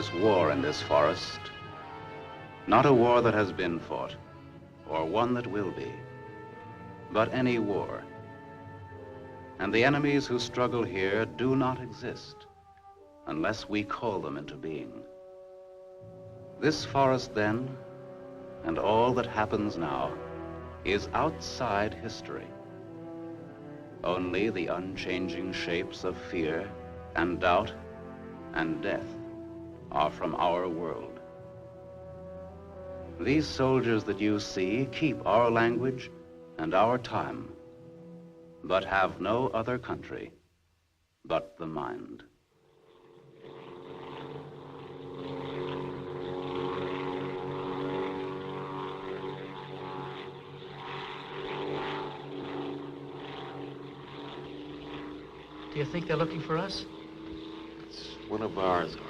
is war in this forest. Not a war that has been fought, or one that will be, but any war. And the enemies who struggle here do not exist unless we call them into being. This forest then, and all that happens now, is outside history. Only the unchanging shapes of fear and doubt and death are from our world. These soldiers that you see keep our language and our time, but have no other country but the mind. Do you think they're looking for us? It's one of ours, all right.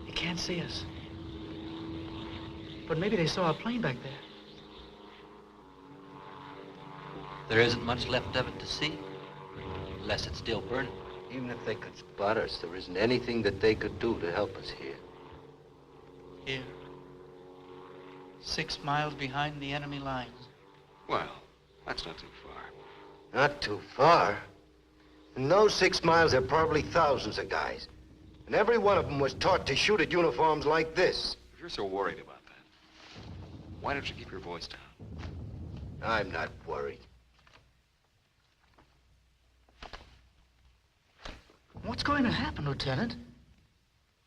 They can't see us. But maybe they saw a plane back there. There isn't much left of it to see, unless it's still burning. Even if they could spot us, there isn't anything that they could do to help us here. Here. 6 miles behind the enemy lines. Well, that's not too far. Not too far. In those 6 miles, there are probably thousands of guys. And every one of them was taught to shoot at uniforms like this. If you're so worried about that, why don't you keep your voice down? I'm not worried. What's going to happen, Lieutenant?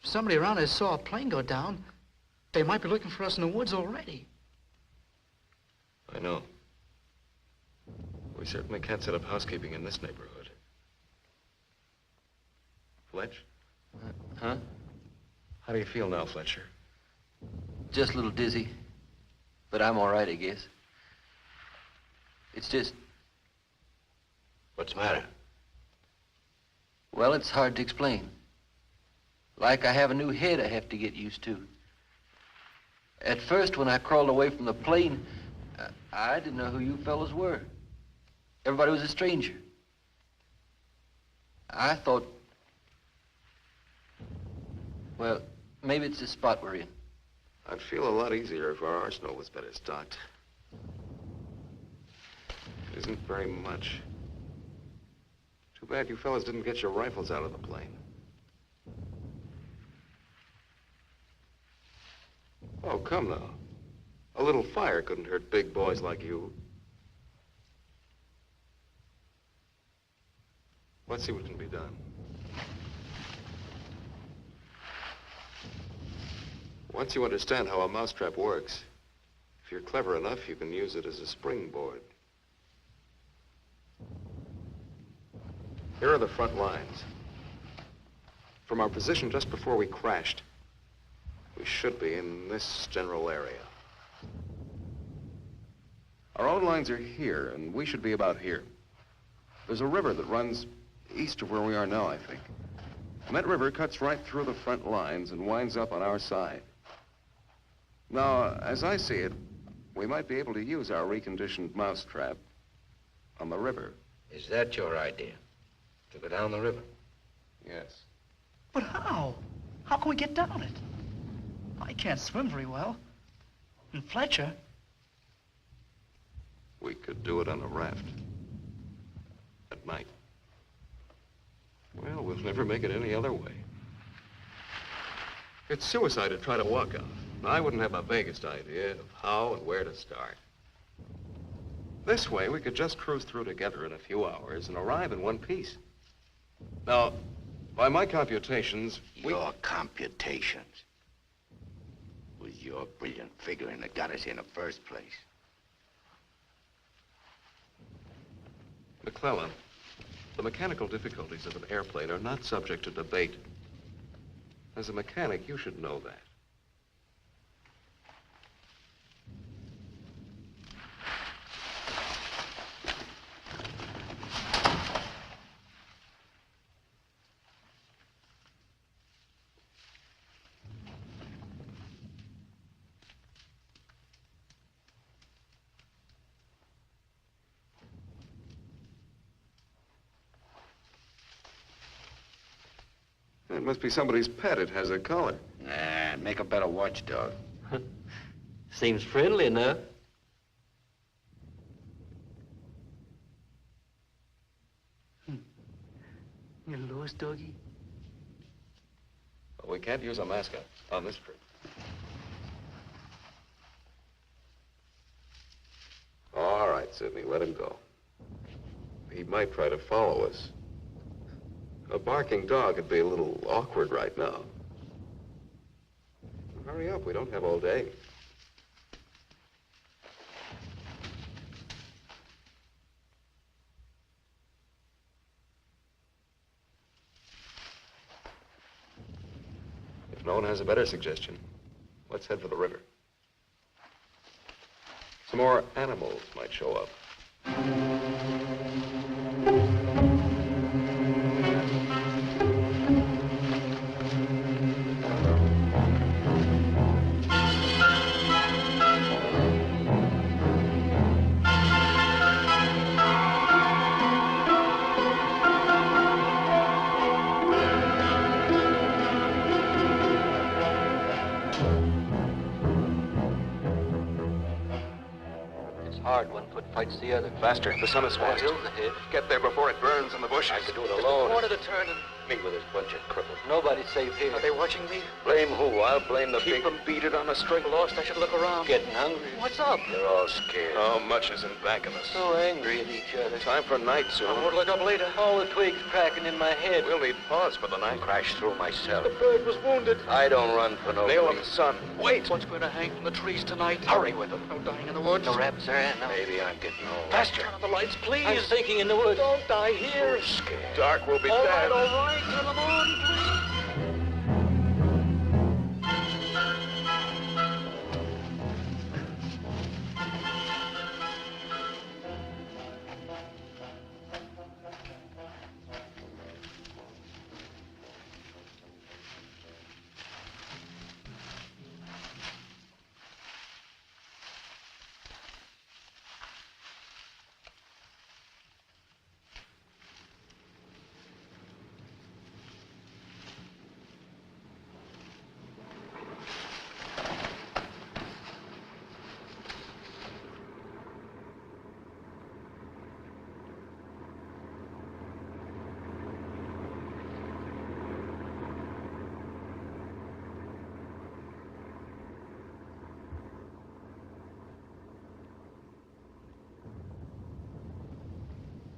If somebody around us saw a plane go down, they might be looking for us in the woods already. I know. We certainly can't set up housekeeping in this neighborhood. Fletch? Huh? How do you feel now, Fletcher? Just a little dizzy, but I'm all right, I guess. It's just, What's the matter? well, it's hard to explain. Like I have a new head I have to get used to. At first, when I crawled away from the plane, I didn't know who you fellows were. Everybody was a stranger. I thought, well, maybe it's the spot we're in. I'd feel a lot easier if our arsenal was better stocked. It isn't very much. Too bad you fellas didn't get your rifles out of the plane. Oh, come now. A little fire couldn't hurt big boys like you. Let's see what can be done. Once you understand how a mousetrap works, if you're clever enough, you can use it as a springboard. Here are the front lines. From our position just before we crashed, we should be in this general area. Our own lines are here, and we should be about here. There's a river that runs east of where we are now, I think. And that river cuts right through the front lines and winds up on our side. Now, as I see it, we might be able to use our reconditioned mousetrap on the river. Is that your idea? To go down the river? Yes. But how? How can we get down it? I can't swim very well. And Fletcher, We could do it on a raft. At night. Well, we'll never make it any other way. It's suicide to try to walk out. I wouldn't have the vaguest idea of how and where to start. This way, we could just cruise through together in a few hours and arrive in one piece. Now, by my computations, Your computations. It was your brilliant figuring that got us here in the first place. McClellan, the mechanical difficulties of an airplane are not subject to debate. As a mechanic, you should know that. must be somebody's pet. It has a collar. Nah, make a better watchdog. Seems friendly enough. You lost, doggy? Well, we can't use a mascot on this trip. All right, Sidney, let him go. He might try to follow us. A barking dog would be a little awkward right now. Hurry up, we don't have all day. If no one has a better suggestion, let's head for the river. Some more animals might show up. Hard, one foot fights the other. Faster, the sun is More fast. hills ahead. Get there before it burns in the bushes. I could do it alone. Corner to turn and Me with this bunch of cripples. nobody's safe here. Are they watching me? Blame who? I'll blame the Keep big... them beat it on a string. Lost, I should look around. Getting hungry. What's up? They're all scared. How much is in back of us? So angry at each other. Time for night soon. I won't look up later. All the twigs cracking in my head. We'll need pause for the night. Crash through myself. The bird was wounded. I don't run for nobody. Nail him, son. Wait! What's going to hang from the trees tonight? Hurry with them. No dying in the woods. No rabbits there, no. Maybe I'm getting old. Faster. Turn on the lights, please. I'm thinking in the woods. Don't die here. Scared. Dark will be All dead. right, all right. Turn them on, please.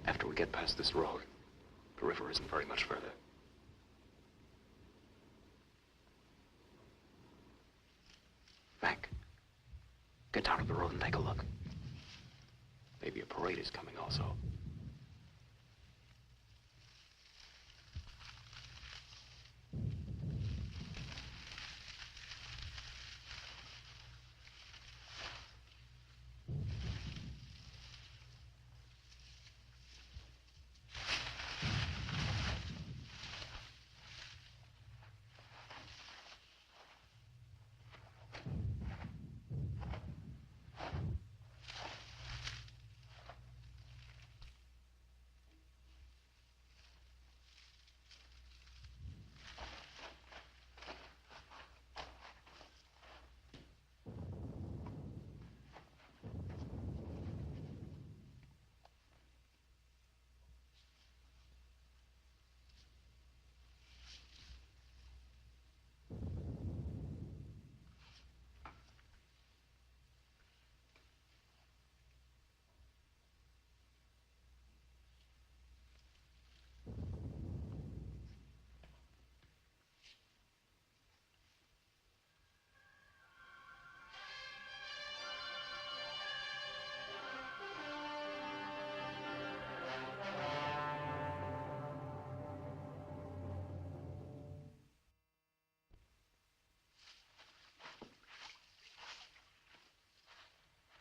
After we get past this road, the river isn't very much further. Mac, get down to the road and take a look. Maybe a parade is coming also.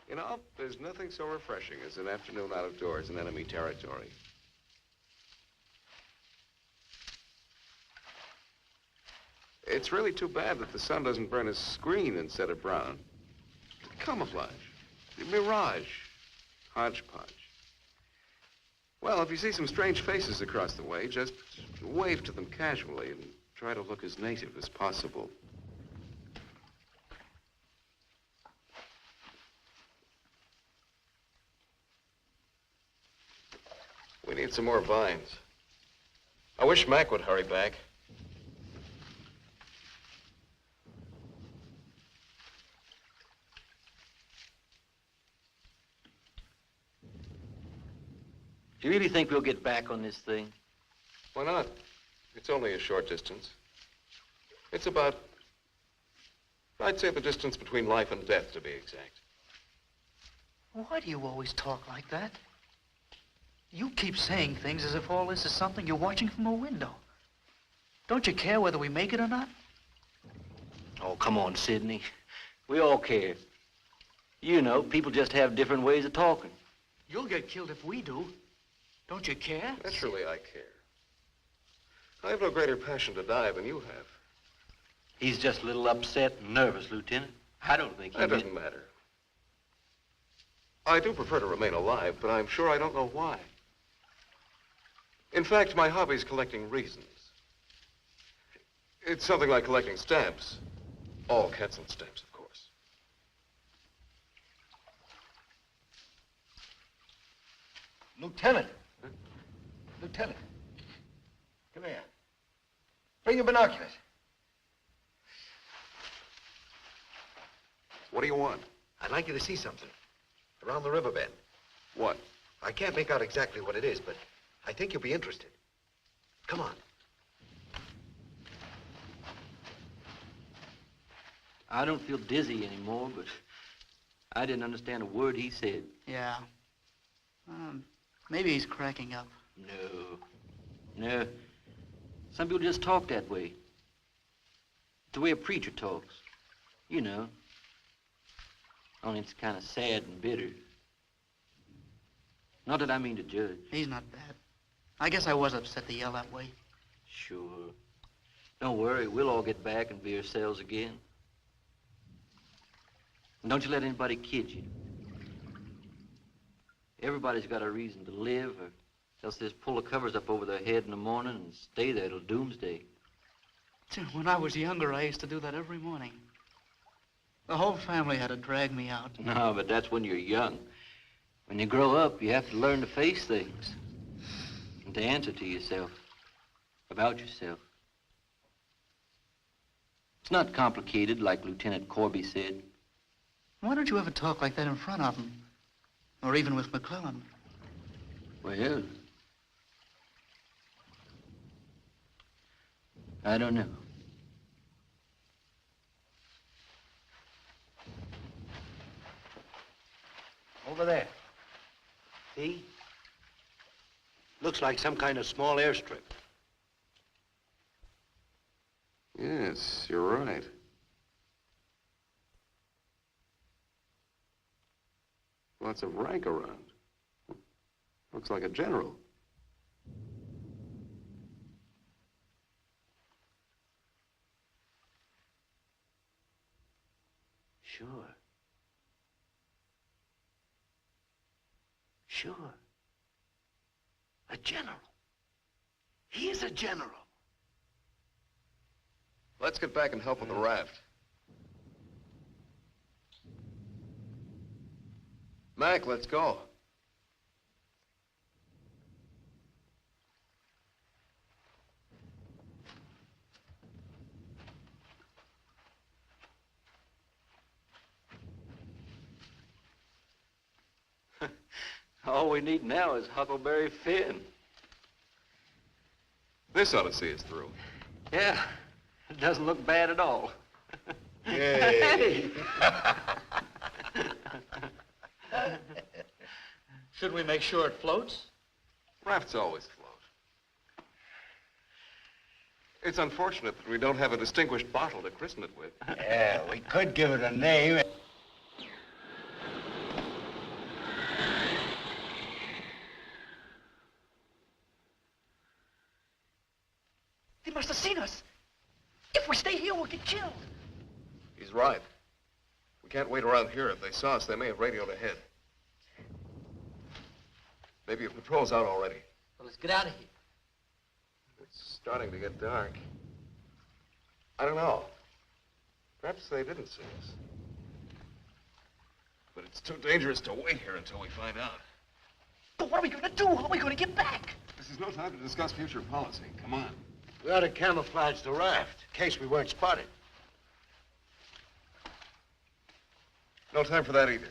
You know, there's nothing so refreshing as an afternoon out of doors in enemy territory. It's really too bad that the sun doesn't burn his screen instead of brown. Camouflage, mirage, hodgepodge. Well, if you see some strange faces across the way, just wave to them casually and Try to look as native as possible. We need some more vines. I wish Mac would hurry back. Do you really think we'll get back on this thing? Why not? It's only a short distance. It's about, I'd say the distance between life and death, to be exact. Why do you always talk like that? You keep saying things as if all this is something you're watching from a window. Don't you care whether we make it or not? Oh, come on, Sidney. We all care. You know, people just have different ways of talking. You'll get killed if we do. Don't you care? Naturally, I care. I have no greater passion to die than you have. He's just a little upset and nervous, Lieutenant. I don't think he That doesn't matter. I do prefer to remain alive, but I'm sure I don't know why. In fact, my hobby is collecting reasons. It's something like collecting stamps. All Quetzal stamps, of course. Lieutenant. Huh? Lieutenant. Come here. Bring your binoculars. What do you want? I'd like you to see something. Around the riverbed. What? I can't make out exactly what it is, but I think you'll be interested. Come on. I don't feel dizzy anymore, but I didn't understand a word he said. Yeah. Maybe he's cracking up. No. Some people just talk that way. It's the way a preacher talks. You know. Only it's kind of sad and bitter. Not that I mean to judge. He's not bad. I guess I was upset to yell that way. Sure. Don't worry, we'll all get back and be ourselves again. And don't you let anybody kid you. Everybody's got a reason to live, or else they just pull the covers up over their head in the morning and stay there till doomsday. When I was younger, I used to do that every morning. The whole family had to drag me out. No, but that's when you're young. When you grow up, you have to learn to face things and to answer to yourself, about yourself. It's not complicated, like Lieutenant Corby said. Why don't you ever talk like that in front of him? Or even with McClellan? Well, I don't know. Over there. See? Looks like some kind of small airstrip. Yes, you're right. Lots of rank around. Looks like a general. Sure. Sure. A general. He is a general. Let's get back and help with the raft. Mac, let's go. All we need now is Huckleberry Finn. This ought to see us through. Yeah, it doesn't look bad at all. Yay. Should we make sure it floats? Rafts always float. It's unfortunate that we don't have a distinguished bottle to christen it with. Yeah, we could give it a name. They must have seen us. If we stay here, we'll get killed. He's right. We can't wait around here. If they saw us, they may have radioed ahead. Maybe a patrol's out already. Well, let's get out of here. It's starting to get dark. I don't know. Perhaps they didn't see us. But it's too dangerous to wait here until we find out. But what are we going to do? How are we going to get back? This is no time to discuss future policy. Come on. We ought to camouflage the raft, in case we weren't spotted. No time for that either.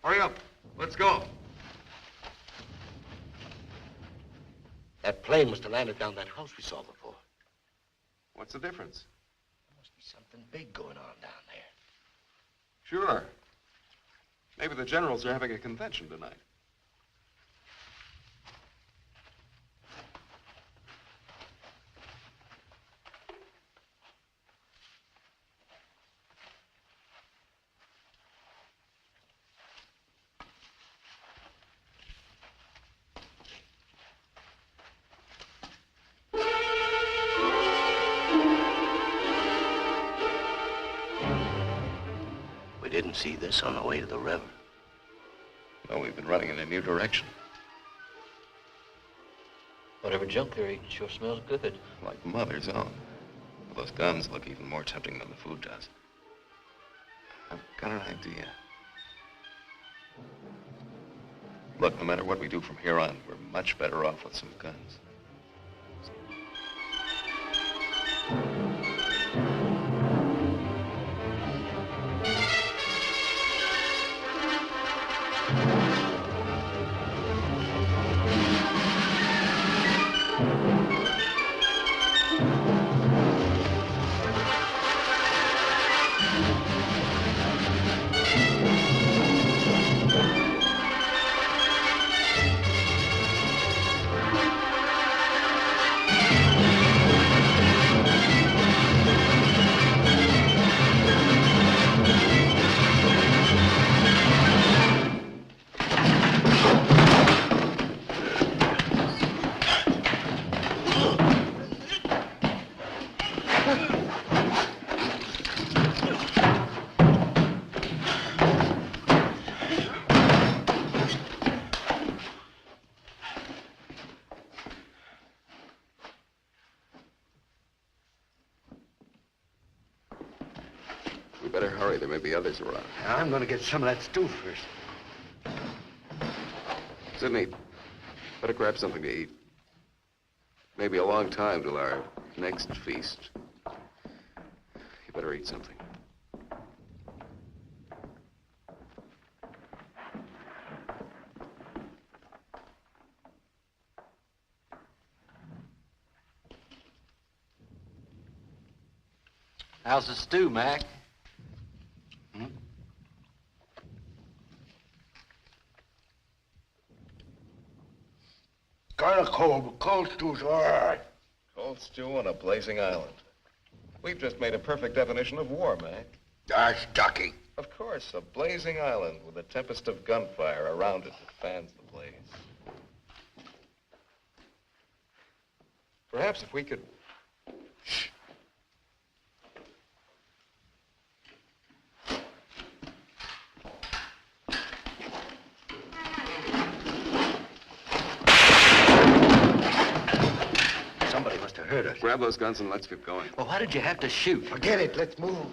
Hurry up. Let's go. That plane must have landed down that house we saw before. What's the difference? There must be something big going on down there. Sure. Maybe the generals are having a convention tonight. We didn't see this on the way to the river. No, we've been running in a new direction. Whatever junk they're eating sure smells good. Like Mother's own. Those guns look even more tempting than the food does. I've got an idea. Look, no matter what we do from here on, we're much better off with some guns. We better hurry. There may be others around. I'm going to get some of that stew first. Sidney, better grab something to eat. Maybe a long time till our next feast. You better eat something. How's the stew, Mac? Kind of cold, but cold stew's all right. Cold stew on a blazing island. We've just made a perfect definition of war, Mac. That's ducky. Of course, a blazing island with a tempest of gunfire around it that fans the blaze. Perhaps if we could... Shh. Somebody must have heard us. Grab those guns and let's get going. Well, why did you have to shoot? Forget it. Let's move.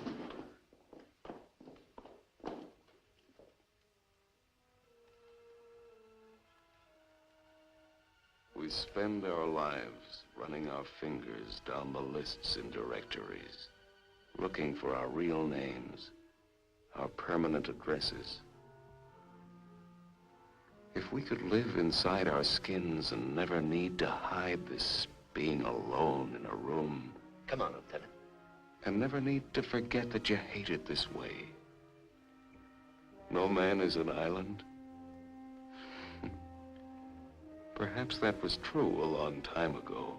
We spend our lives running our fingers down the lists in directories, looking for our real names, our permanent addresses. If we could live inside our skins and never need to hide this being alone in a room, Come on, Lieutenant. and never need to forget that you hate it this way. No man is an island. Perhaps that was true a long time ago,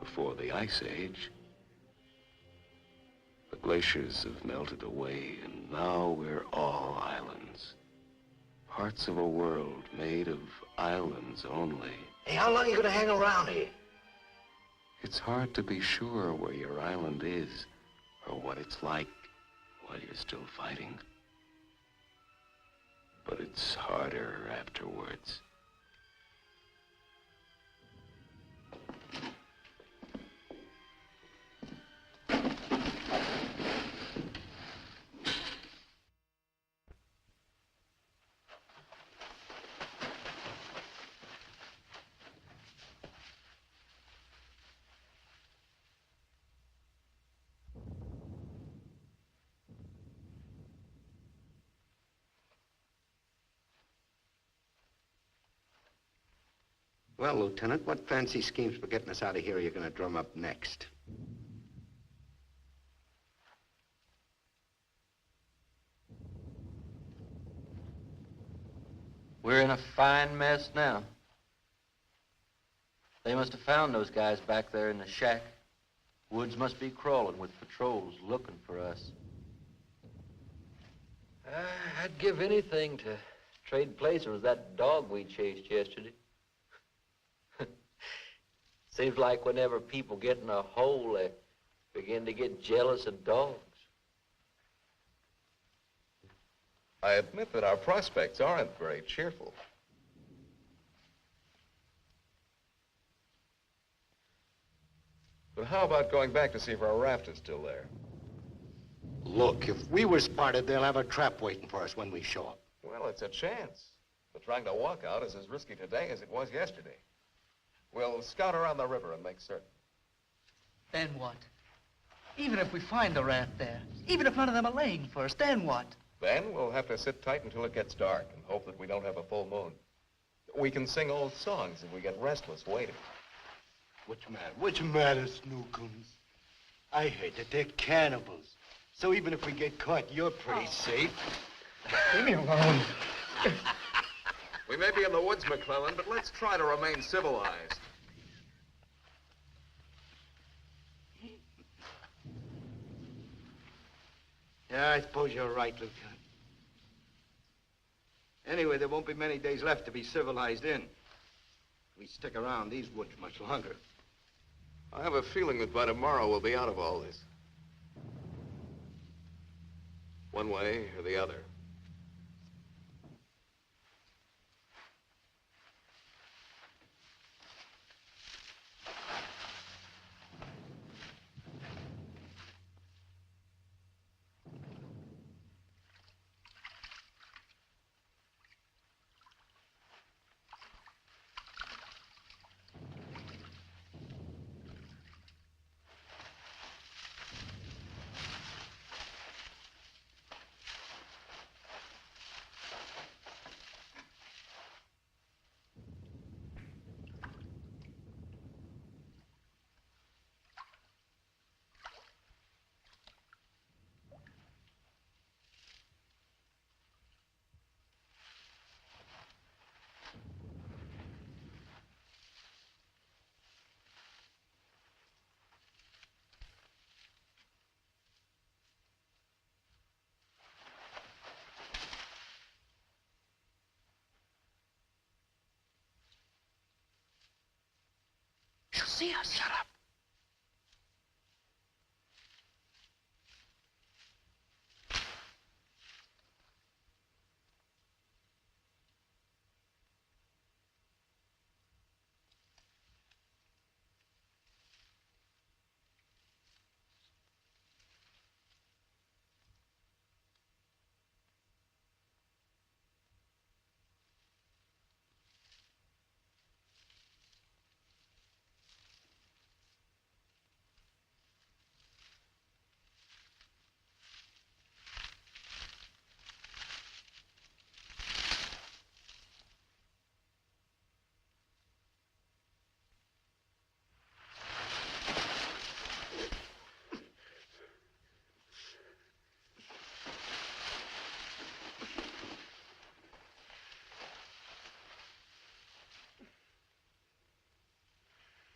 before the Ice Age. The glaciers have melted away, and now we're all islands. Parts of a world made of islands only. Hey, how long are you going to hang around here? It's hard to be sure where your island is, or what it's like while you're still fighting. But it's harder afterwards. Well, Lieutenant, what fancy schemes for getting us out of here are you going to drum up next? We're in a fine mess now. They must have found those guys back there in the shack. Woods must be crawling with patrols looking for us. I'd give anything to trade places with that dog we chased yesterday. Seems like whenever people get in a hole, they begin to get jealous of dogs. I admit that our prospects aren't very cheerful. But how about going back to see if our raft is still there? Look, if we were spotted, they'll have a trap waiting for us when we show up. Well, it's a chance. But trying to walk out is as risky today as it was yesterday. We'll scout around the river and make certain. Then what? Even if we find the raft there, even if none of them are laying for us, then what? Then we'll have to sit tight until it gets dark and hope that we don't have a full moon. We can sing old songs if we get restless waiting. What's the matter, Snookums? I heard that they're cannibals. So even if we get caught, you're pretty safe. Leave me alone. We may be in the woods, McClellan, but let's try to remain civilized. Yeah, I suppose you're right, Lieutenant. Anyway, there won't be many days left to be civilized in. We stick around these woods much longer. I have a feeling that by tomorrow we'll be out of all this. One way or the other. She'll see us. Shut up.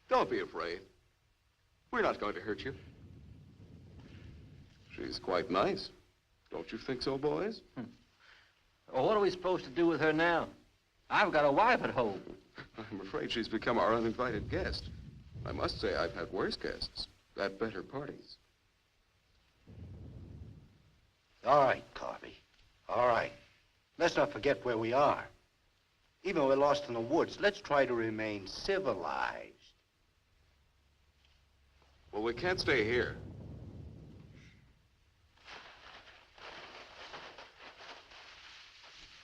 Don't be afraid. We're not going to hurt you. She's quite nice. Don't you think so, boys? Well, what are we supposed to do with her now? I've got a wife at home. I'm afraid she's become our uninvited guest. I must say I've had worse guests at better parties. All right, Carby. All right. Let's not forget where we are. Even though we're lost in the woods, let's try to remain civilized. Well, we can't stay here.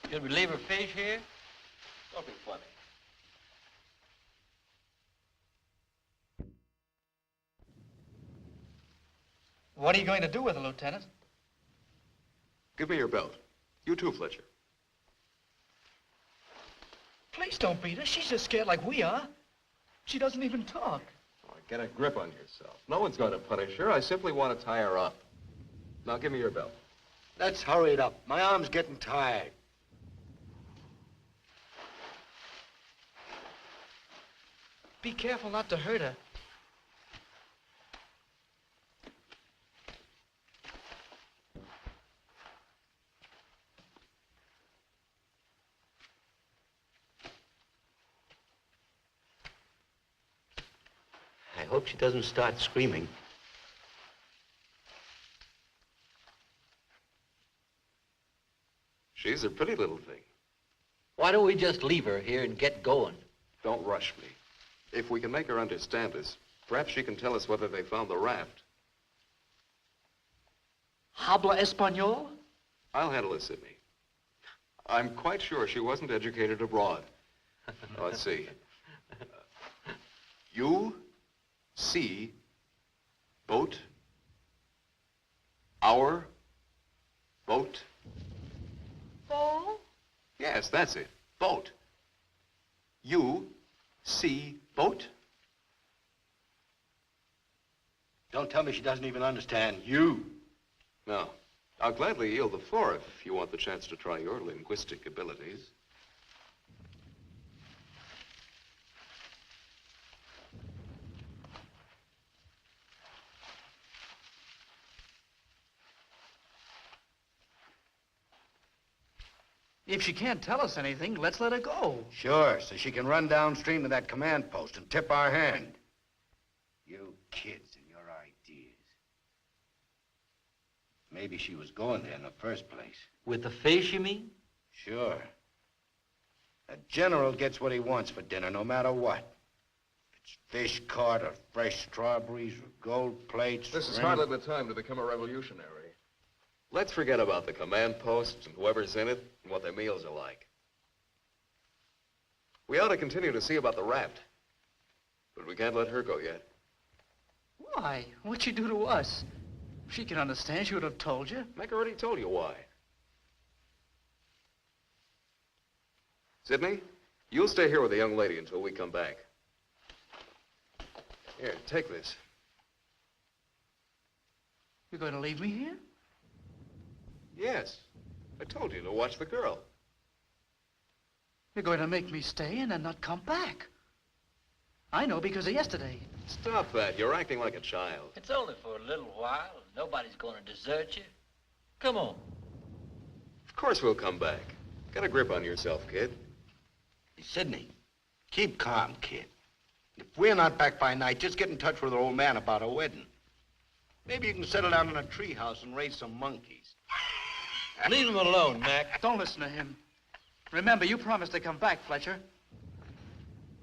Should we leave her fish here? Don't be funny. What are you going to do with her, Lieutenant? Give me your belt. You too, Fletcher. Please. Please don't beat her. She's just scared like we are. She doesn't even talk. Oh, get a grip on yourself. No one's going to punish her. I simply want to tie her up. Now, give me your belt. Let's hurry it up. My arm's getting tired. Be careful not to hurt her. I hope she doesn't start screaming. She's a pretty little thing. Why don't we just leave her here and get going? Don't rush me. If we can make her understand us, perhaps she can tell us whether they found the raft. Habla Espanol? I'll handle it, Sidney. I'm quite sure she wasn't educated abroad. Let's see. You see boat, our boat. Oh? Yes, that's it. Boat. You see boat? Don't tell me she doesn't even understand you. No. I'll gladly yield the floor if you want the chance to try your linguistic abilities. If she can't tell us anything, let's let her go. Sure, so she can run downstream to that command post and tip our hand. You kids and your ideas. Maybe she was going there in the first place. With the fish, you mean? Sure. A general gets what he wants for dinner, no matter what. If it's fish caught or fresh strawberries or gold plates. This is shrimp. hardly the time to become a revolutionary. Let's forget about the command posts and whoever's in it and what their meals are like. We ought to continue to see about the raft. But we can't let her go yet. Why? What'd she do to us? If she can understand, she would have told you. Meg already told you why. Sidney, you'll stay here with the young lady until we come back. Here, take this. You're going to leave me here? Yes. I told you to watch the girl. You're going to make me stay and then not come back. I know because of yesterday. Stop that. You're acting like a child. It's only for a little while. Nobody's going to desert you. Come on. Of course we'll come back. Get a grip on yourself, kid. Hey, Sidney, keep calm, kid. If we're not back by night, just get in touch with our old man about our wedding. Maybe you can settle down in a treehouse and raise some monkeys. Leave him alone, Mac. Don't listen to him. Remember, you promised to come back, Fletcher.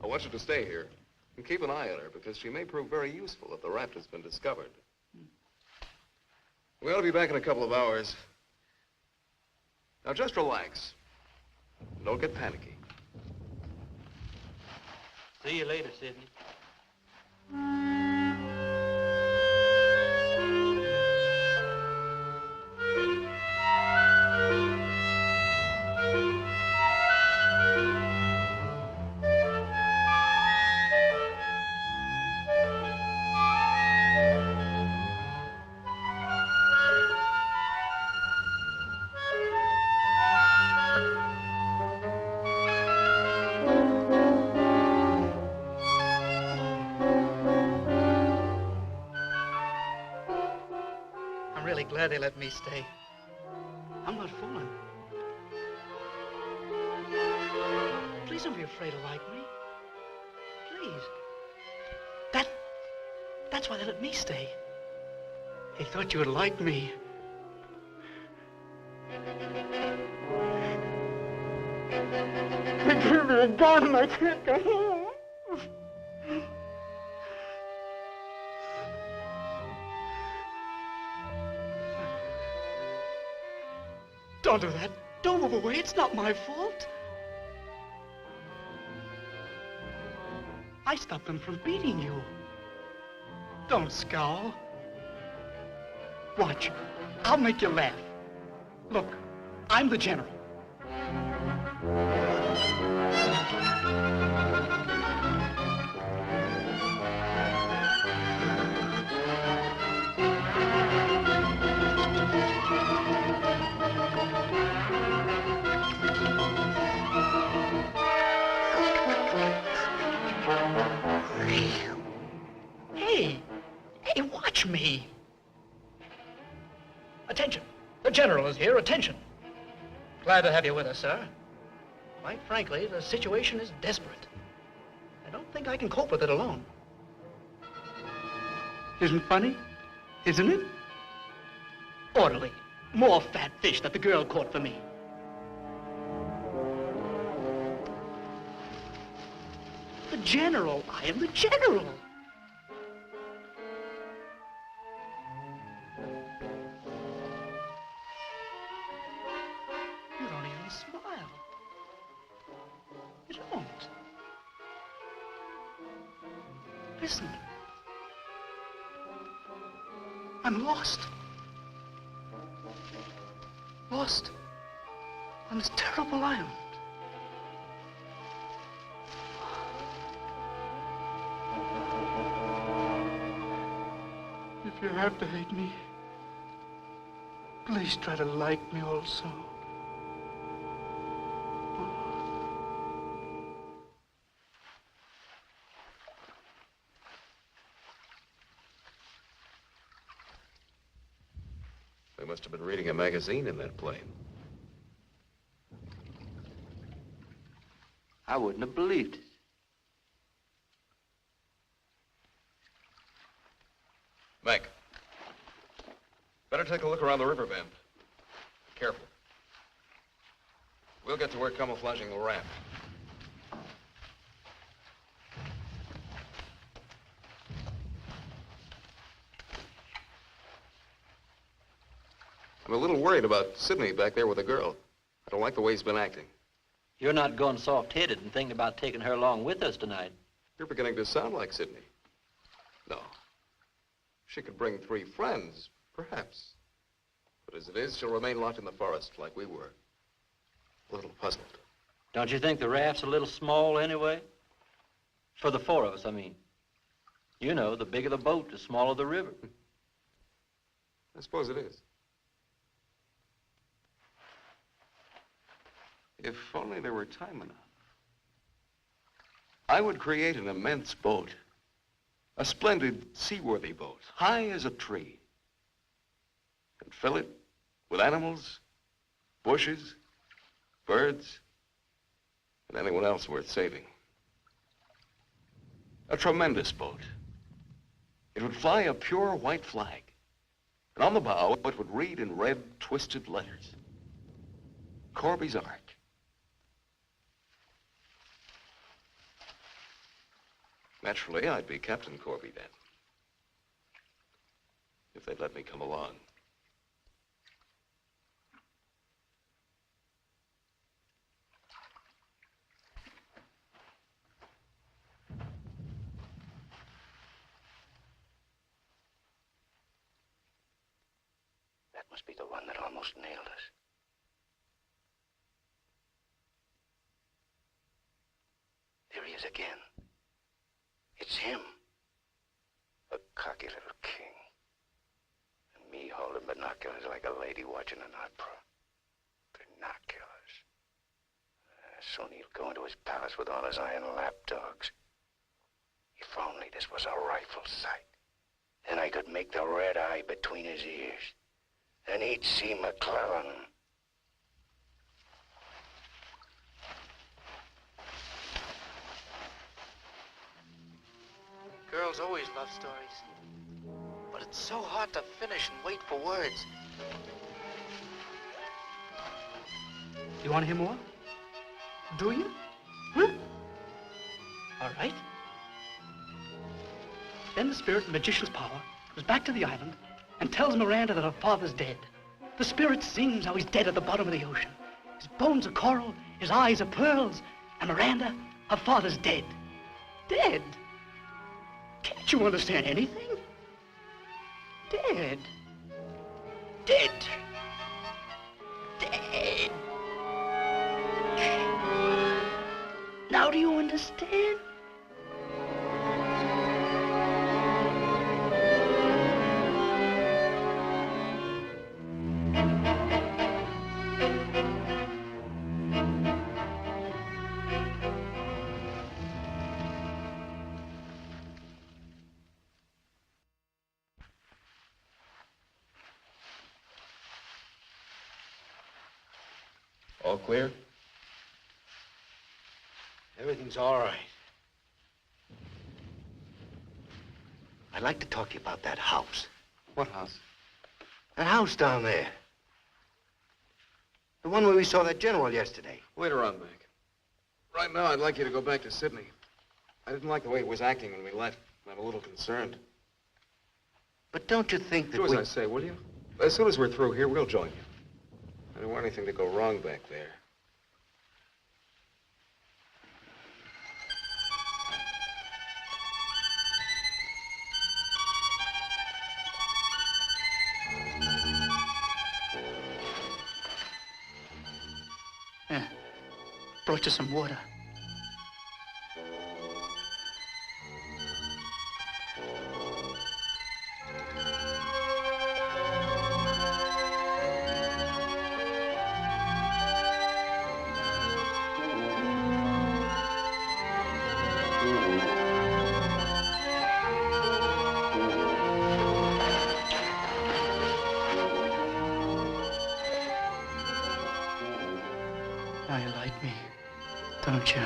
I want you to stay here and keep an eye on her because she may prove very useful if the raft has been discovered. We ought to be back in a couple of hours. Now just relax. Don't get panicky. See you later, Sidney. I'm really glad they let me stay. I'm not fooling. Please don't be afraid to like me. Please. That's why they let me stay. They thought you would like me. They gave me a gun and I can't go home. Don't do that. Don't move away. It's not my fault. I stopped them from beating you. Don't scowl. Watch. I'll make you laugh. Look, I'm the general. general is here. Attention. Glad to have you with us, sir. Quite frankly, the situation is desperate. I don't think I can cope with it alone. Isn't funny? Isn't it? Orderly, more fat fish that the girl caught for me. The general. I am the general. You don't even smile. You don't. Listen. I'm lost. Lost on this terrible island. If you have to hate me, please try to like me also. They must have been reading a magazine in that plane. I wouldn't have believed it. Mac, better take a look around the river bend. Careful. We'll get to work camouflaging the raft. I'm a little worried about Sidney back there with the girl. I don't like the way he's been acting. You're not going soft-headed and thinking about taking her along with us tonight. You're beginning to sound like Sidney. No. She could bring 3 friends, perhaps. But as it is, she'll remain locked in the forest like we were. A little puzzled. Don't you think the raft's a little small anyway? For the 4 of us, I mean. You know, the bigger the boat, the smaller the river. I suppose it is. If only there were time enough. I would create an immense boat. A splendid, seaworthy boat, high as a tree. And fill it with animals, bushes, birds, and anyone else worth saving. A tremendous boat. It would fly a pure white flag. And on the bow, it would read in red, twisted letters, Corby's Ark. Naturally, I'd be Captain Corby then. If they'd let me come along. That must be the one that almost nailed us. There he is again. It's him. A cocky little king. And me holding binoculars like a lady watching an opera. Binoculars. Soon he'll go into his palace with all his iron lapdogs. If only this was a rifle sight. Then I could make the red eye between his ears. Then he'd see McClellan. Girls always love stories. But it's so hard to finish and wait for words. You want to hear more? Do you? Huh? All right. Then the spirit, the magician's power, goes back to the island and tells Miranda that her father's dead. The spirit sings how he's dead at the bottom of the ocean. His bones are coral, his eyes are pearls, and Miranda, her father's dead. Dead? Can't you understand anything? Dead. Dead. Dead. Now do you understand? clear? Everything's all right. I'd like to talk to you about that house. What house? That house down there. The one where we saw that general yesterday. Later on, Mac. Right now, I'd like you to go back to Sydney. I didn't like the way it was acting when we left. I'm a little concerned. But don't you think that Do as I say, will you? As soon as we're through here, we'll join you. I don't want anything to go wrong back there. Yeah. Brought you some water. Now you like me, don't you?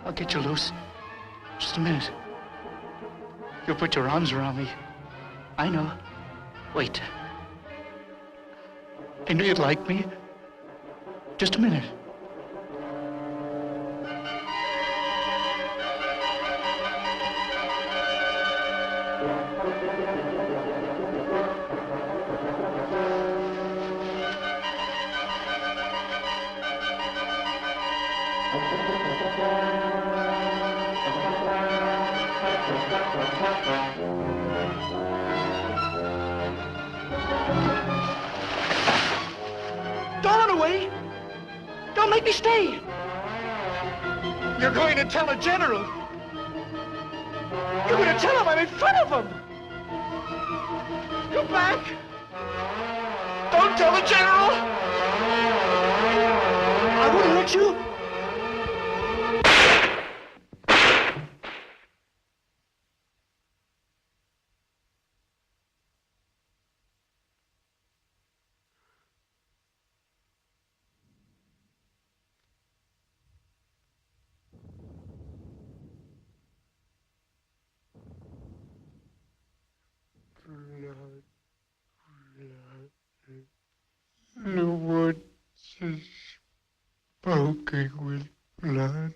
I'll get you loose. Just a minute. You'll put your arms around me. I know. Wait. I knew you'd like me. Just a minute. Don't run away. Don't make me stay. You're going to tell the general. You're going to tell him I'm in front of him. Come back. Don't tell the general. I wouldn't let you. The woods is smoking with blood.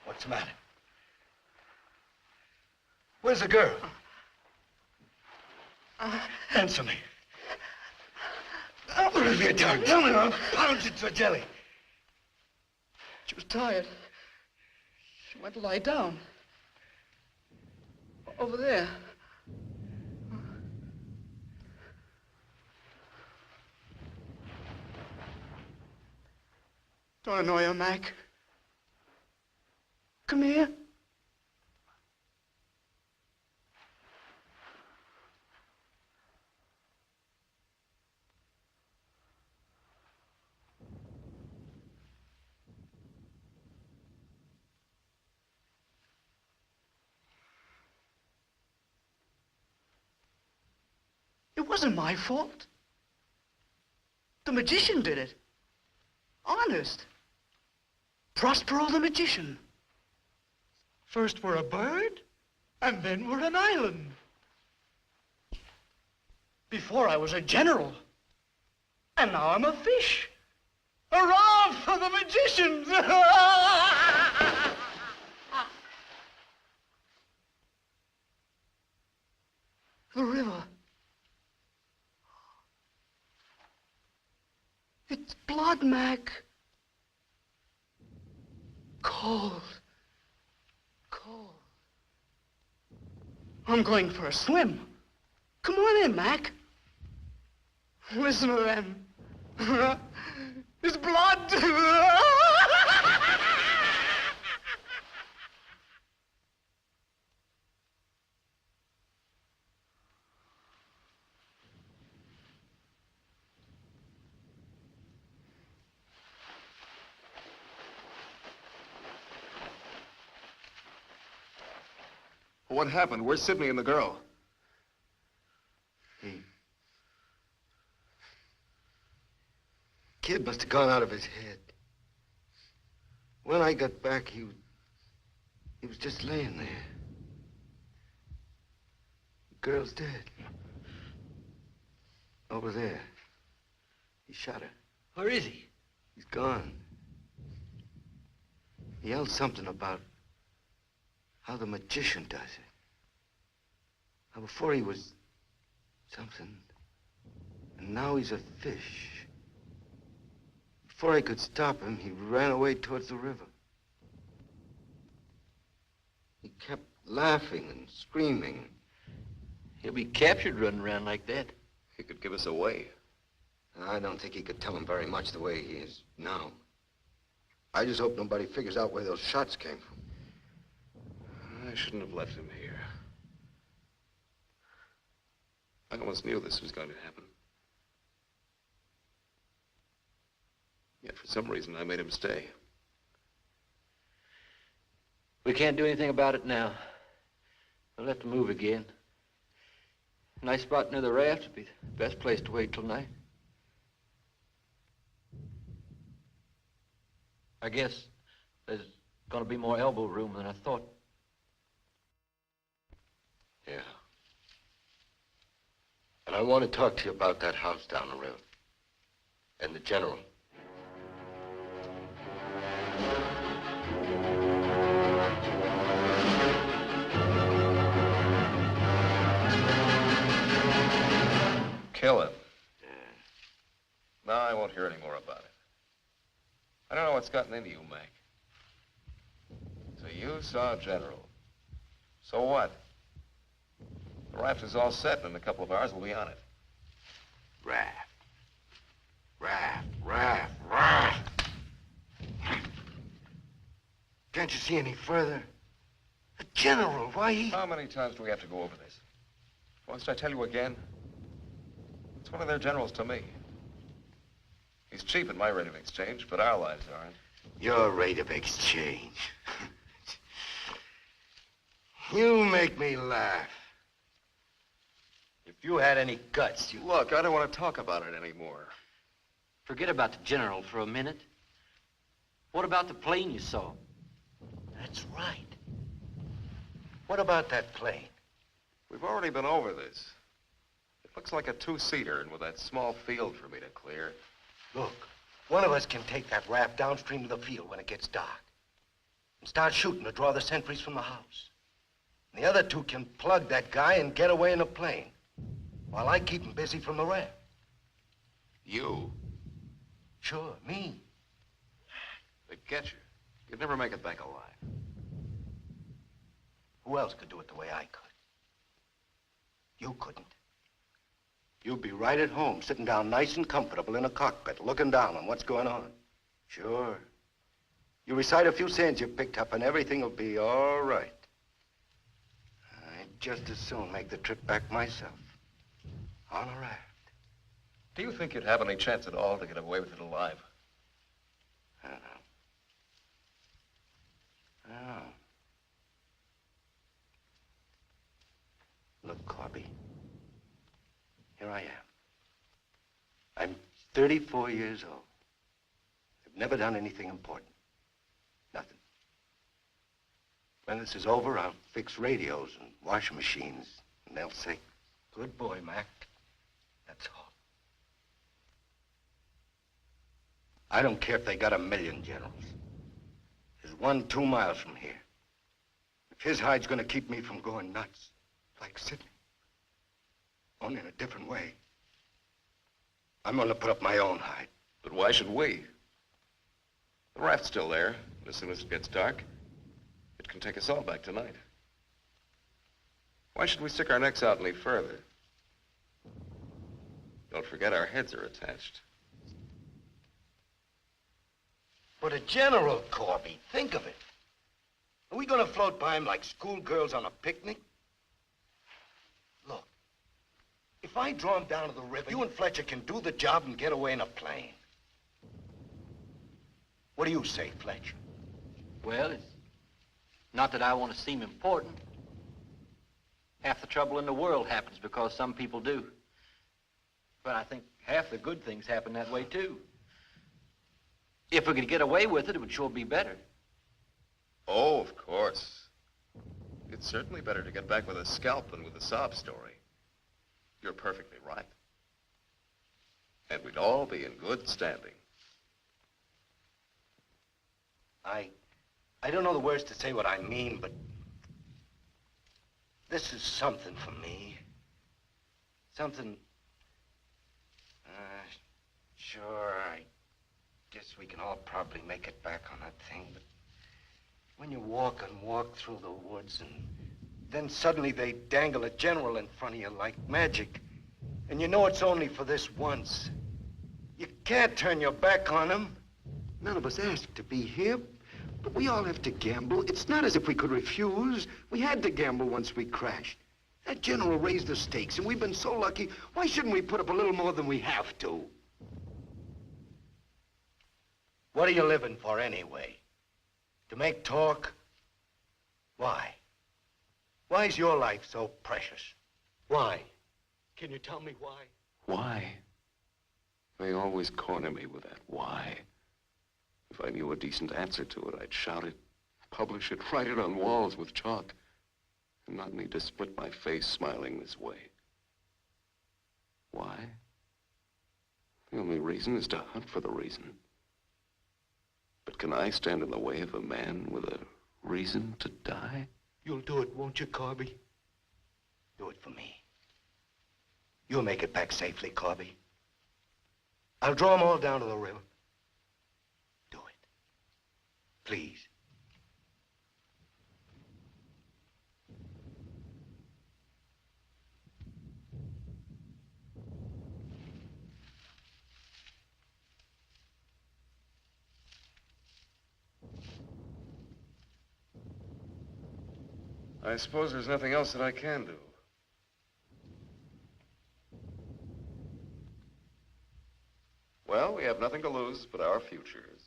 What's the matter? Where's the girl? Answer me. Put it in your tongue. Tell me, I'll pound it to jelly. She was tired. She went to lie down. Over there. Don't annoy her, Mac. Come here. It wasn't my fault. The magician did it. Honest. Prospero the magician. First we're a bird, and then we're an island. Before I was a general, and now I'm a fish. Hurrah for the magicians! The river. It's blood, Mac. Cold. Cold. I'm going for a swim. Come on in, Mac. Listen to them. It's blood. What happened? Where's Sidney and the girl? Kid must have gone out of his head. When I got back, he was just laying there. The girl's dead. Over there. He shot her. Where is he? He's gone. He yelled something about how the magician does it. How before he was something, and now he's a fish. Before I could stop him, he ran away towards the river. He kept laughing and screaming. He'll be captured running around like that. He could give us away. I don't think he could tell him very much the way he is now. I just hope nobody figures out where those shots came from. I shouldn't have left him here. I almost knew this was going to happen. Yet for some reason, I made him stay. We can't do anything about it now. We'll have to move again. Nice spot near the raft would be the best place to wait till night. I guess there's gonna be more elbow room than I thought. Yeah. And I want to talk to you about that house down the road. And the general. Kill him. Yeah. No, I won't hear any more about it. I don't know what's gotten into you, Mac. So you saw General. So what? The raft is all set, and in a couple of hours we'll be on it. Raft. Raft, raft, raft. Can't you see any further? The general, why he... How many times do we have to go over this? Must I tell you again? It's one of their generals to me. He's cheap at my rate of exchange, but our lives aren't. Your rate of exchange. You make me laugh. If you had any guts, you... Look, I don't want to talk about it anymore. Forget about the general for a minute. What about the plane you saw? That's right. What about that plane? We've already been over this. It looks like a two-seater, and with that small field for me to clear. Look, one of us can take that raft downstream to the field when it gets dark and start shooting to draw the sentries from the house. And the other two can plug that guy and get away in a plane while I keep him busy from the raft. You? Sure, me. They get you. You'd never make it back alive. Who else could do it the way I could? You couldn't. You'd be right at home, sitting down nice and comfortable in a cockpit, looking down on what's going on. Sure. You recite a few sayings you picked up and everything will be all right. I'd just as soon make the trip back myself. On a raft. Do you think you'd have any chance at all to get away with it alive? I don't know. I don't know. Look, Corby. Here I am. I'm 34 years old. I've never done anything important. Nothing. When this is over, I'll fix radios and washing machines, and they'll say, "Good boy, Mac." That's all. I don't care if they got 1,000,000 generals. There's one 2 miles from here. If his hide's gonna keep me from going nuts, like Sidney, only in a different way, I'm gonna put up my own hide. But why should we? The raft's still there, and as soon as it gets dark, it can take us all back tonight. Why should we stick our necks out any further? Don't forget our heads are attached. But a general, Corby, think of it. Are we gonna float by him like schoolgirls on a picnic? Look, if I draw him down to the river, you and Fletcher can do the job and get away in a plane. What do you say, Fletcher? Well, it's not that I want to seem important. Half the trouble in the world happens because some people do. But I think half the good things happen that way, too. If we could get away with it, it would sure be better. Oh, of course. It's certainly better to get back with a scalp than with a sob story. You're perfectly right. And we'd all be in good standing. I don't know the words to say what I mean, but this is something for me. Something, sure, I guess we can all probably make it back on that thing, but when you walk and walk through the woods and then suddenly they dangle a general in front of you like magic, and you know it's only for this once. You can't turn your back on him. None of us asked to be here, but we all have to gamble. It's not as if we could refuse. We had to gamble once we crashed. That general raised the stakes, and we've been so lucky. Why shouldn't we put up a little more than we have to? What are you living for anyway? To make talk? Why? Why is your life so precious? Why? Can you tell me why? Why? They always corner me with that why. If I knew a decent answer to it, I'd shout it, publish it, write it on walls with chalk, and not need to split my face smiling this way. Why? The only reason is to hunt for the reason. But can I stand in the way of a man with a reason to die? You'll do it, won't you, Corby? Do it for me. You'll make it back safely, Corby. I'll draw them all down to the river. Do it. Please. I suppose there's nothing else that I can do. Well, we have nothing to lose but our futures.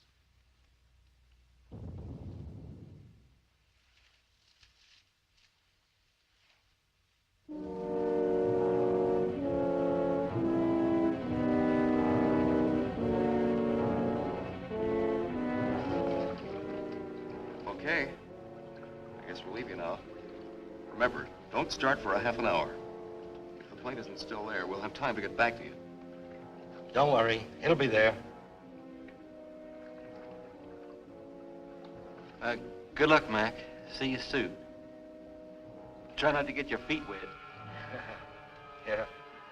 Okay. I guess we'll leave you now. Remember, don't start for a half an hour. If the plane isn't still there, we'll have time to get back to you. Don't worry. It'll be there. Good luck, Mac. See you soon. Try not to get your feet wet. Yeah.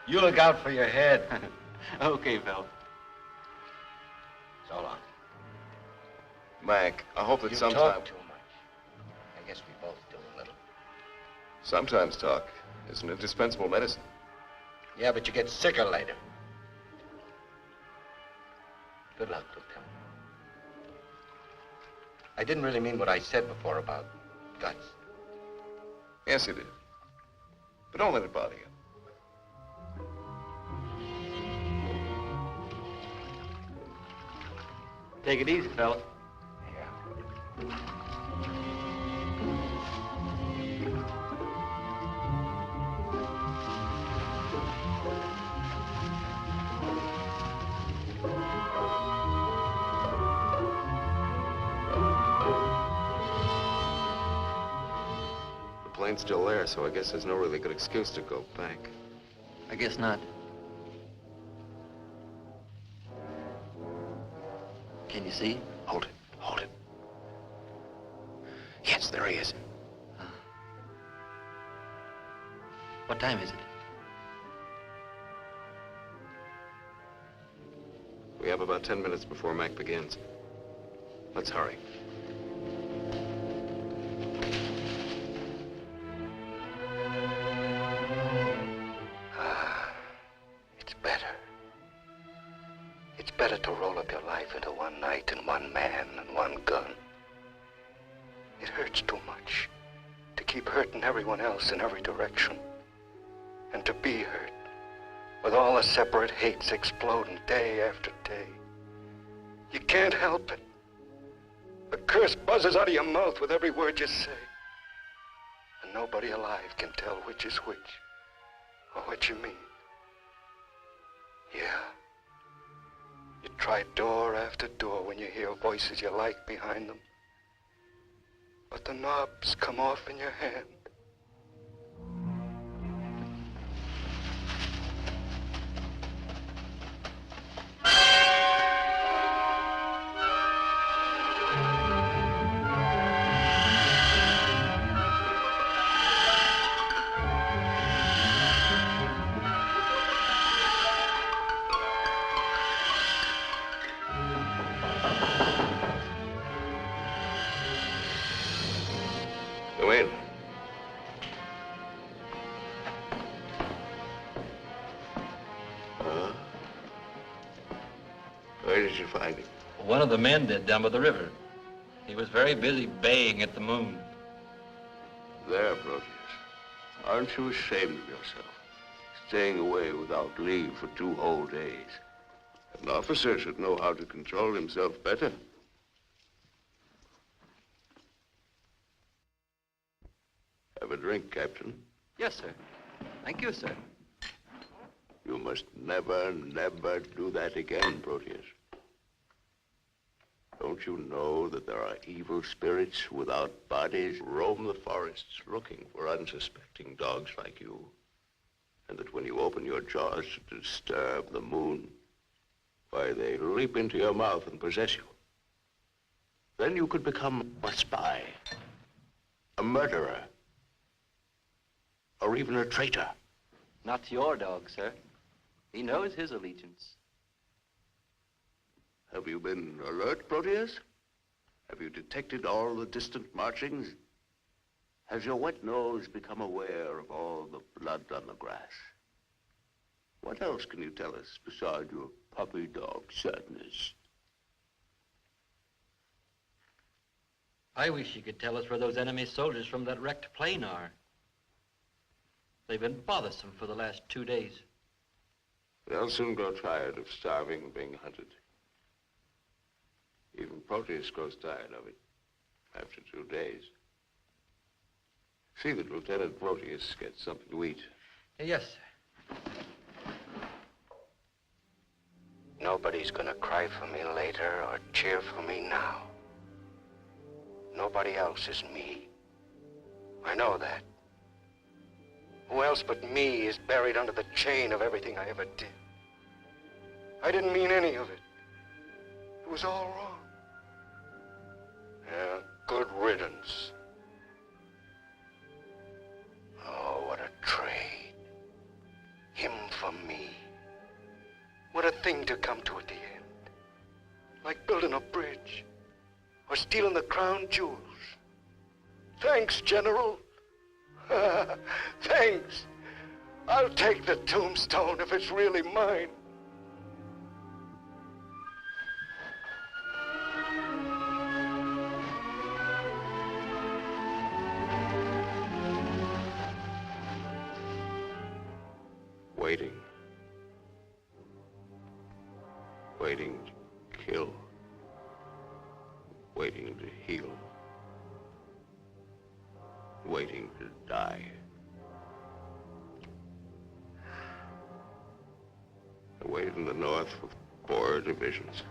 You look out for your head. Okay, fella. So long. Mac, I hope that You sometime... talk too much. I guess we both do a little. Sometimes talk is an indispensable medicine. Yeah, but you get sicker later. Good luck, Lieutenant. I didn't really mean what I said before about guts. Yes, you did. But don't let it bother you. Take it easy, fella. Yeah. line's still there, so I guess there's no really good excuse to go back. I guess not. Can you see? Hold it, hold it. Yes, there he is. What time is it? We have about 10 minutes before Mac begins. Let's hurry. It's better. It's better to roll up your life into one night and one man and one gun. It hurts too much to keep hurting everyone else in every direction. And to be hurt with all the separate hates exploding day after day. You can't help it. The curse buzzes out of your mouth with every word you say. And nobody alive can tell which is which, or what you mean. Yeah. You try door after door when you hear voices you like behind them. But the knobs come off in your hand. Go in. Where did you find him? One of the men did down by the river. He was very busy baying at the moon. There, Proteus. Aren't you ashamed of yourself? Staying away without leave for 2 whole days. An officer should know how to control himself better. Have a drink, Captain. Yes, sir. Thank you, sir. You must never, never do that again, Proteus. Don't you know that there are evil spirits without bodies roam the forests looking for unsuspecting dogs like you? And that when you open your jaws to disturb the moon, why, they leap into your mouth and possess you. Then you could become a spy, a murderer, or even a traitor. Not your dog, sir. He knows his allegiance. Have you been alert, Proteus? Have you detected all the distant marchings? Has your wet nose become aware of all the blood on the grass? What else can you tell us besides your puppy dog sadness? I wish you could tell us where those enemy soldiers from that wrecked plane are. They've been bothersome for the last 2 days. They'll soon grow tired of starving and being hunted. Even Proteus grows tired of it after 2 days. See that Lieutenant Proteus gets something to eat. Yes, sir. Nobody's gonna cry for me later or cheer for me now. Nobody else is me. I know that. Who else but me is buried under the chain of everything I ever did? I didn't mean any of it. It was all wrong. Yeah, good riddance. Oh, what a trade. Him for me. What a thing to come to at the end. Like building a bridge. Or stealing the crown jewels. Thanks, General. Thanks. I'll take the tombstone if it's really mine. Waiting. Waiting to kill. Waiting to heal. Waiting to die. I waited in the north for 4 divisions.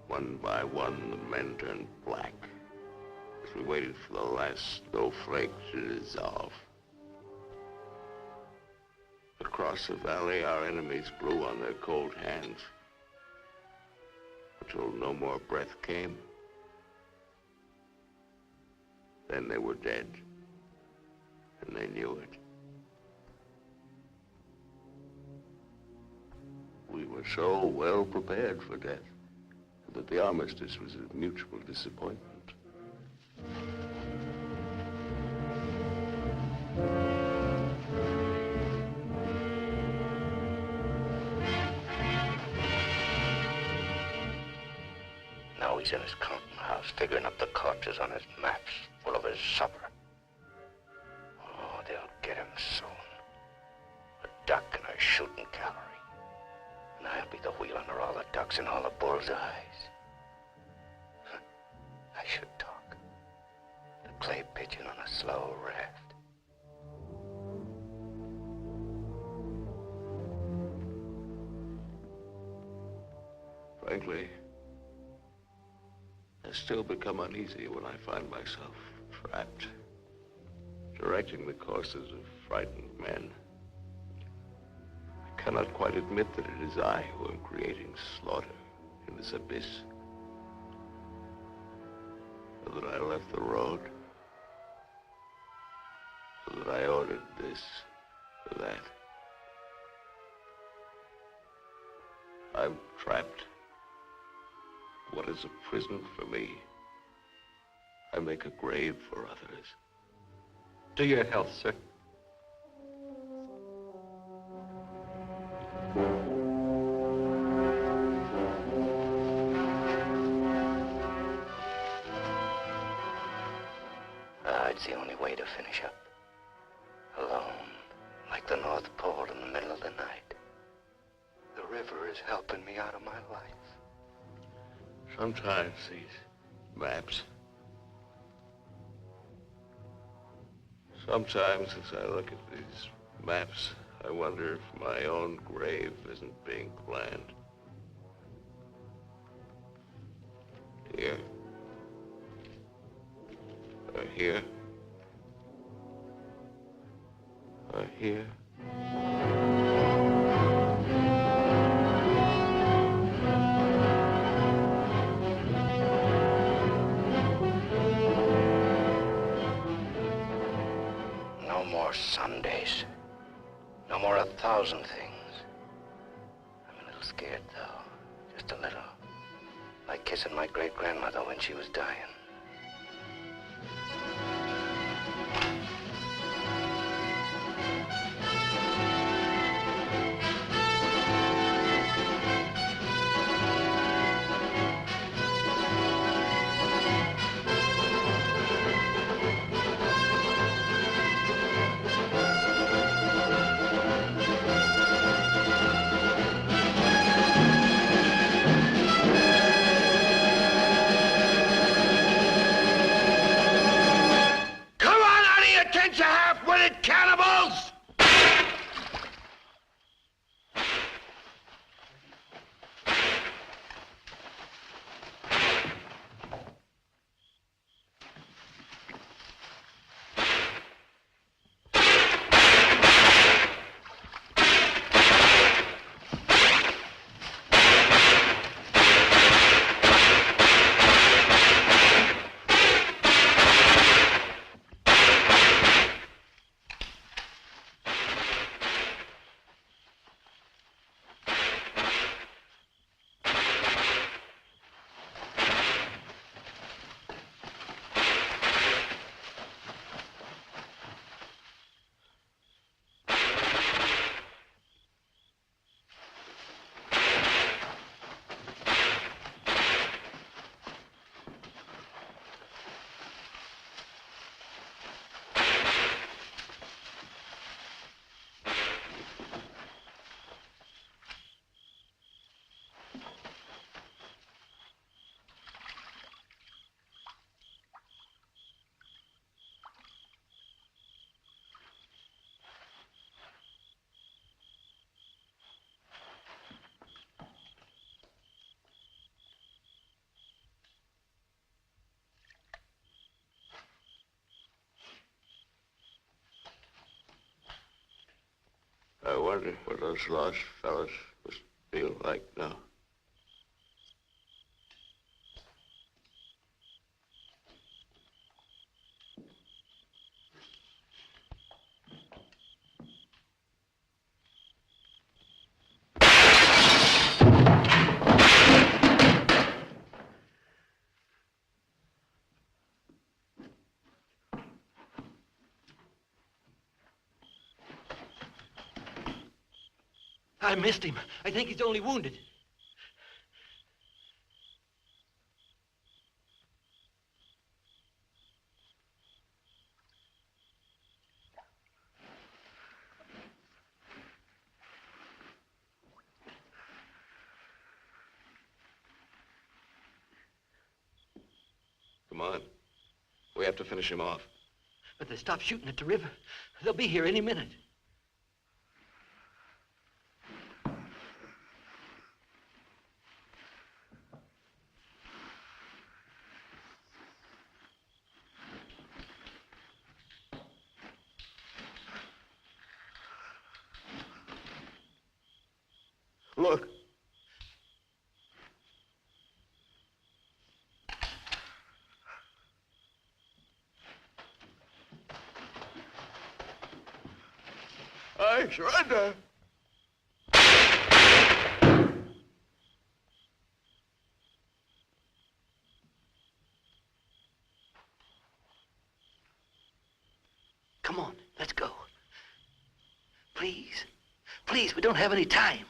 One by one, the men turned black. as we waited for the last snowflake to dissolve. Across the valley, our enemies blew on their cold hands until no more breath came. Then they were dead, and they knew it. We were so well prepared for death that the armistice was a mutual disappointment. Now he's in his counting house, figuring up the corpses on his maps, full of his supper. Oh, they'll get him soon. A duck in a shooting gallery. And I'll be the wheel under all the ducks and all the bull's eyes. I should talk. The clay pigeon on a slow raft. Frankly, I still become uneasy when I find myself trapped, directing the courses of frightened men. I cannot quite admit that it is I who am creating slaughter in this abyss, or that I left the road, or that I ordered this or that. I'm trapped. What is a prison for me? I make a grave for others. To your health, sir. It's the only way to finish up. Alone, like the North Pole in the middle of the night. The river is helping me out of my life. Sometimes these maps, sometimes as I look at these maps, I wonder if my own grave isn't being planned. Here. Or here. Or here. No more Sundays. No more 1,000 things. I'm a little scared, though. Just a little. Like kissing my great-grandmother when she was dying. wonder what those lost fellas must feel like now. I missed him. I think he's only wounded. Come on. We have to finish him off. But they stopped shooting at the river. They'll be here any minute. Look. I surrender. Come on, let's go. Please. Please, we don't have any time.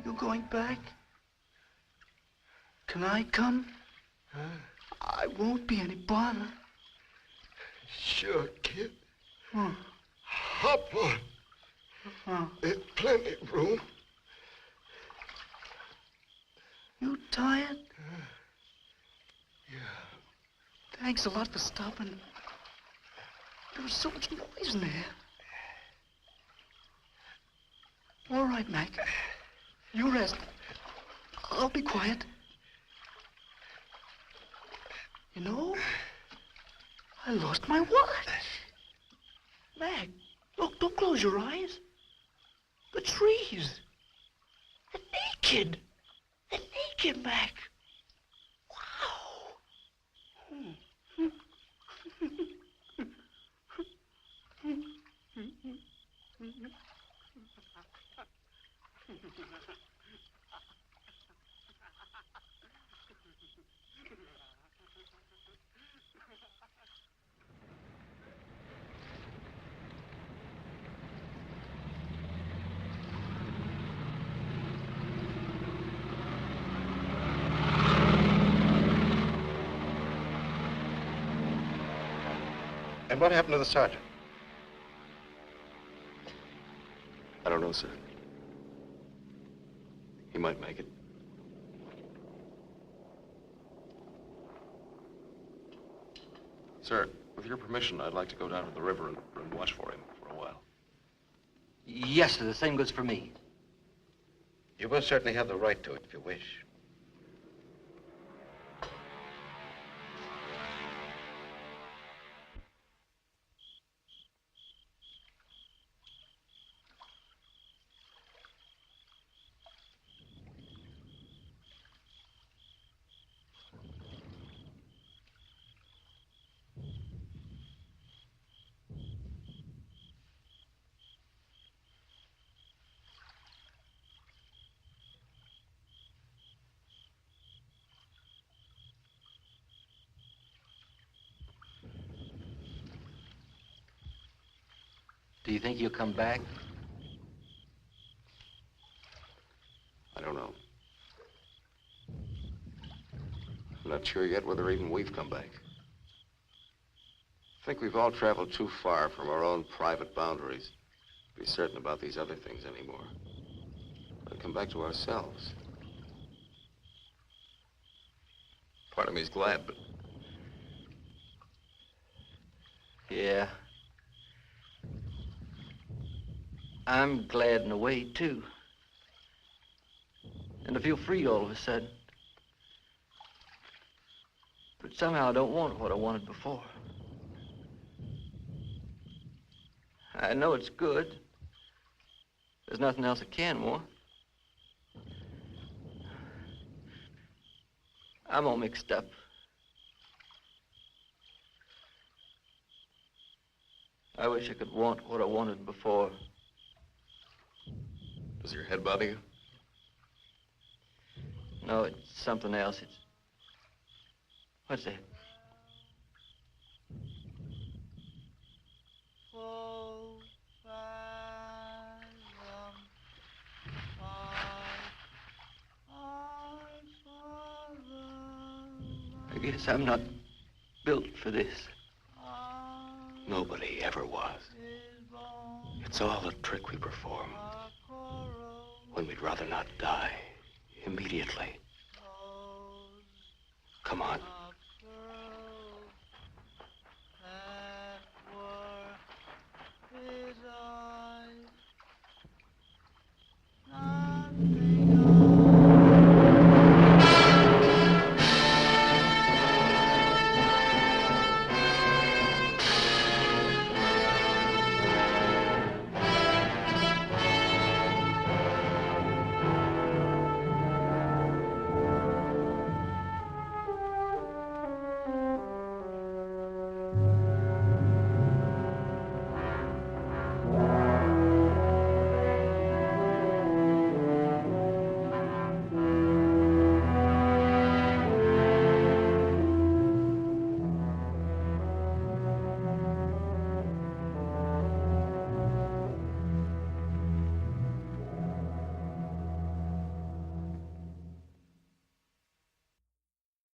You going back? Can I come? Huh? I won't be any bother. Sure, kid. Oh. Hop on. Oh. There's plenty of room. You tired? Yeah. Thanks a lot for stopping. There was so much noise in there. All right, Mac. You rest. I'll be quiet. You know, I lost my watch. Mac, look, don't close your eyes. The trees. They're naked. They're naked, Mac. Wow. And what happened to the sergeant? I don't know, sir. He might make it. Sir, with your permission, I'd like to go down to the river and watch for him for a while. Yes, sir. The same goes for me. You most certainly have the right to it if you wish. Do you think he'll come back? I don't know. I'm not sure yet whether even we've come back. I think we've all traveled too far from our own private boundaries to be certain about these other things anymore. We'll come back to ourselves. Part of me's glad, but... Yeah. I'm glad in a way, too. And I feel free all of a sudden. But somehow I don't want what I wanted before. I know it's good. There's nothing else I can want. I'm all mixed up. I wish I could want what I wanted before. Does your head bother you? No, it's something else. It's... What's that? I guess I'm not built for this. Nobody ever was. It's all a trick we perform when we'd rather not die immediately. Come on.